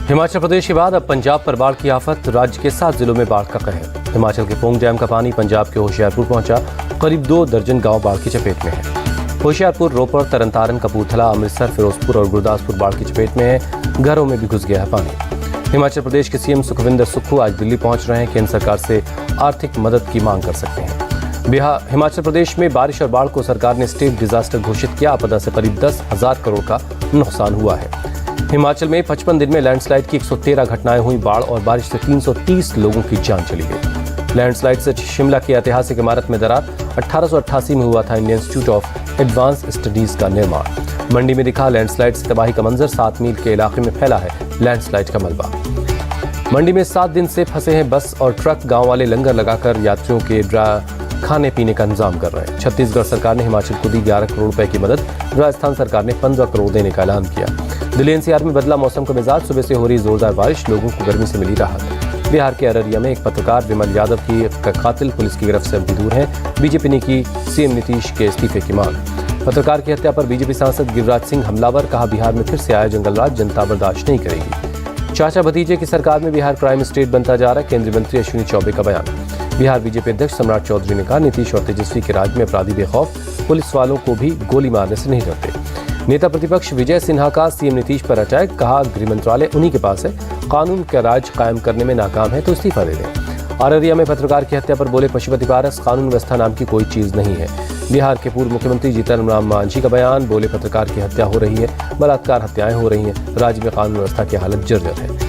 हिमाचल प्रदेश के बाद अब पंजाब पर बाढ़ की आफत। राज्य के 7 जिलों में बाढ़ का कहर। हिमाचल के पोंग डैम का पानी पंजाब के होशियारपुर पहुंचा। करीब 2 दर्जन गांव बाढ़ की चपेट में है। होशियारपुर, रोपड़, तरनतारन, कपूरथला, अमृतसर, फिरोजपुर और गुरदासपुर बाढ़ की चपेट में है। घरों में भी घुस गया है पानी। हिमाचल प्रदेश के सीएम सुखविंदर सुक्खू आज दिल्ली पहुंच रहे हैं। केंद्र सरकार से आर्थिक मदद की मांग कर सकते हैं। हिमाचल प्रदेश में बारिश और बाढ़ को सरकार ने स्टेट डिजास्टर घोषित किया। आपदा से करीब 10,000 करोड़ का नुकसान हुआ है। हिमाचल में 55 दिन में लैंडस्लाइड की 113 घटनाएं हुई। बाढ़ और बारिश से 330 लोगों की जान चली गई। लैंडस्लाइड से शिमला की ऐतिहासिक इमारत में दरार। 1888 में हुआ था Indian institute of advance studies का निर्माण। मंडी में दिखा लैंडस्लाइड से तबाही का मंजर। 7 मील के इलाके में फैला है लैंडस्लाइड का मलबा। मंडी में 7 दिन से फंसे हैं बस और ट्रक। गांव वाले लंगर लगाकर यात्रियों के खाने पीने का इंतजाम कर रहे हैं। छत्तीसगढ़ सरकार ने हिमाचल को दी 11 करोड़ रुपए की मदद। राजस्थान सरकार ने 15 करोड़ देने का ऐलान किया। दिल्ली एनसीआर में बदला मौसम का मिजाज। सुबह से हो रही जोरदार बारिश, लोगों को गर्मी से मिली राहत। बिहार के अररिया में एक पत्रकार विमल यादव की कातिल पुलिस की गिरफ्त से अभी दूर है। बीजेपी ने की सीएम नीतीश के इस्तीफे की मांग। पत्रकार की हत्या पर बीजेपी सांसद गिरिराज सिंह हमलावर। कहा, बिहार में फिर से आया जंगलराज, जनता बर्दाश्त नहीं करेगी। चाचा भतीजे की सरकार में बिहार क्राइम स्टेट बनता जा रहा है। केंद्रीय मंत्री अश्विनी चौबे का बयान। बिहार बीजेपी अध्यक्ष सम्राट चौधरी ने कहा, नीतीश और तेजस्वी के राज में अपराधी बेखौफ, पुलिस वालों को भी गोली मारने से नहीं डरते। नेता प्रतिपक्ष विजय सिन्हा का सीएम नीतीश पर अटैक। कहा, गृह मंत्रालय उन्हीं के पास है, कानून का राज कायम करने में नाकाम है तो इस्तीफा दे दें। अररिया में पत्रकार की हत्या पर बोले पशुपति पारस, कानून व्यवस्था नाम की कोई चीज नहीं है। बिहार के पूर्व मुख्यमंत्री जीतन राम मांझी का बयान। बोले, पत्रकार की हत्या हो रही है, बलात्कार हत्याएं हो रही हैं, राज्य में कानून व्यवस्था की हालत जर्जर है।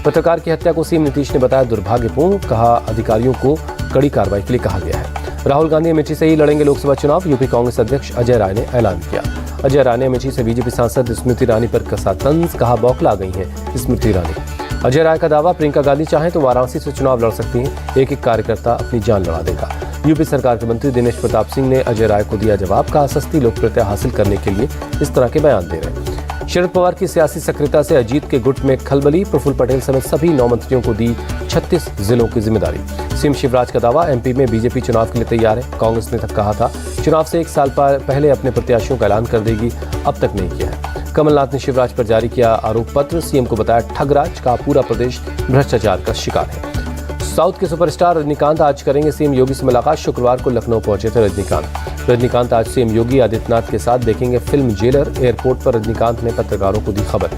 पत्रकार की हत्या को सीएम नीतीश ने बताया दुर्भाग्यपूर्ण। कहा, अधिकारियों को कड़ी कार्रवाई के लिए कहा गया है। राहुल गांधी अमेठी से ही लड़ेंगे लोकसभा चुनाव। यूपी कांग्रेस अध्यक्ष अजय राय ने ऐलान किया। अजय राय ने अमेठी से बीजेपी सांसद स्मृति ईरानी पर कसा तंज। कहा, बौखला गई हैं स्मृति ईरानी। अजय राय का दावा, प्रियंका गांधी चाहें तो वाराणसी से चुनाव लड़ सकती हैं। एक एक कार्यकर्ता अपनी जान लड़ा देगा। यूपी सरकार के मंत्री दिनेश प्रताप सिंह ने अजय राय को दिया जवाब। कहा, सस्ती लोकप्रियता हासिल करने के लिए इस तरह के बयान दे रहे हैं। शरद पवार की सियासी सक्रियता से अजीत के गुट में खलबली। प्रफुल्ल पटेल समेत सभी 9 मंत्रियों को दी 36 जिलों की जिम्मेदारी। सीएम शिवराज का दावा, एमपी में बीजेपी चुनाव के लिए तैयार है। कांग्रेस ने तक कहा था चुनाव से 1 साल पहले अपने प्रत्याशियों का ऐलान कर देगी, अब तक नहीं किया है। कमलनाथ ने शिवराज पर जारी किया आरोप पत्र। सीएम को बताया ठगराज। का पूरा प्रदेश भ्रष्टाचार का शिकार है। साउथ के सुपरस्टार रजनीकांत आज करेंगे सीएम योगी से मुलाकात। शुक्रवार को लखनऊ पहुंचे थे रजनीकांत आज सीएम योगी आदित्यनाथ के साथ देखेंगे फिल्म जेलर। एयरपोर्ट पर रजनीकांत ने पत्रकारों को दी खबर।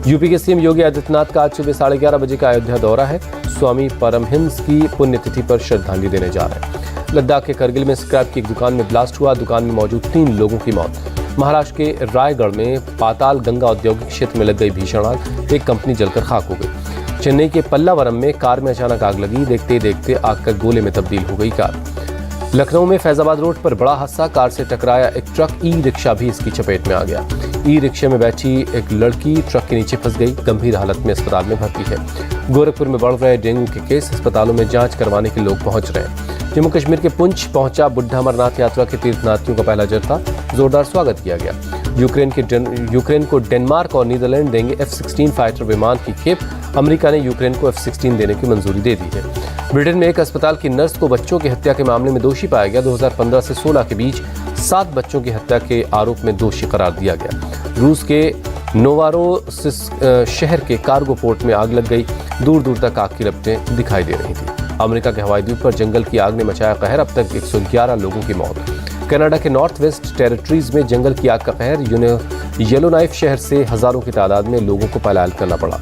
यूपी के सीएम योगी आदित्यनाथ का आज सुबह 11:30 बजे का अयोध्या दौरा है। स्वामी परमहंस की पुण्यतिथि पर श्रद्धांजलि देने जा रहे हैं। लद्दाख के करगिल में स्क्रैप की एक दुकान में ब्लास्ट हुआ। दुकान में मौजूद 3 लोगों की मौत। महाराष्ट्र के रायगढ़ में पाताल गंगा औद्योगिक क्षेत्र में लग गई भीषण आग। एक कंपनी जलकर खाक हो गई। चेन्नई के पल्लावरम में कार में अचानक आग लगी। देखते ही देखते आग का गोले में तब्दील हो गई कार। लखनऊ में फैजाबाद रोड पर बड़ा हादसा। कार से टकराया एक ट्रक। ई रिक्शा भी इसकी चपेट में आ गया। ई रिक्शे में बैठी एक लड़की ट्रक के नीचे फंस गई। गंभीर हालत में अस्पताल में भर्ती है। गोरखपुर में बढ़ रहे डेंगू के केस। अस्पतालों में जांच करवाने के लोग पहुंच रहे हैं। जम्मू कश्मीर के पुंछ पहुंचा बुढ़ा अमरनाथ यात्रा के तीर्थयात्रियों का पहला जत्था। जोरदार स्वागत किया गया। यूक्रेन को डेनमार्क और नीदरलैंड देंगे F-16 फाइटर विमान की खेप। अमेरिका ने यूक्रेन को F-16 देने की मंजूरी दे दी है। ब्रिटेन में एक अस्पताल की नर्स को बच्चों की हत्या के मामले में दोषी पाया गया। 2015 से 16 के बीच 7 बच्चों की हत्या के आरोप में दोषी करार दिया गया। रूस के नोवारोसिस्क शहर के कार्गो पोर्ट में आग लग गई। दूर दूर तक आग की लपटें दिखाई दे रही थी। अमेरिका के हवाई द्वीप पर जंगल की आग ने मचाया कहर। अब तक 111 लोगों की मौत। कनाडा के नॉर्थ वेस्ट टेरिटरीज में जंगल की आग का कहर। येलोनाइफ शहर से हजारों की तादाद में लोगों को पलायन करना पड़ा।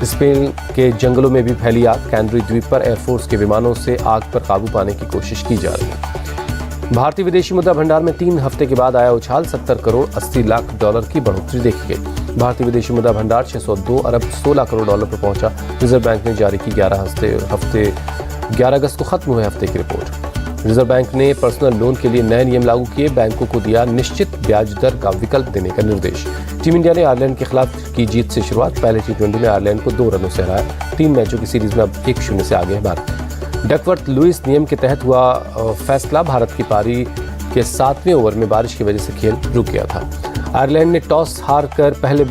स्पेन के जंगलों में भी फैली आग। कैनरी द्वीप पर एयरफोर्स के विमानों से आग पर काबू पाने की कोशिश की जा रही है। भारतीय विदेशी मुद्रा भंडार में 3 हफ्ते के बाद आया उछाल। 70 करोड़ 80 लाख डॉलर की बढ़ोतरी देखी गई। भारतीय विदेशी मुद्रा भंडार 602 अरब 16 करोड़ डॉलर पर पहुंचा। रिजर्व बैंक ने जारी की 11 अगस्त को खत्म हुए हफ्ते की रिपोर्ट। रिजर्व बैंक ने पर्सनल लोन के लिए नए नियम लागू किए। बैंकों को दिया निश्चित ब्याज दर का विकल्प देने का निर्देश। टीम इंडिया ने आयरलैंड के खिलाफ की जीत से शुरुआत। पहले T20 में आयरलैंड को 2 रनों से हराया। 3 मैचों की सीरीज में अब 1-0 से आगे है भारत। डकवर्थ लुइस नियम के तहत हुआ फैसला। भारत की पारी के 7वें ओवर में बारिश की वजह से खेल रुक गया था। आयरलैंड ने टॉस हार कर पहले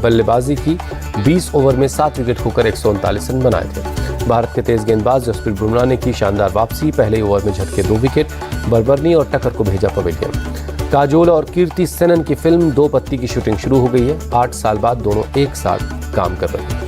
बल्लेबाजी की। 20 ओवर में 7 विकेट खोकर 139 रन बनाए थे। भारत के तेज गेंदबाज जसप्रीत बुमराह ने की शानदार वापसी। पहले ओवर में झटके 2 विकेट। बर्बरनी और टकर को भेजा पवेलियन। काजोल और कीर्ति सेनन की फिल्म 2 पत्ती की शूटिंग शुरू हो गई है। 8 साल बाद दोनों एक साथ काम कर रहे हैं।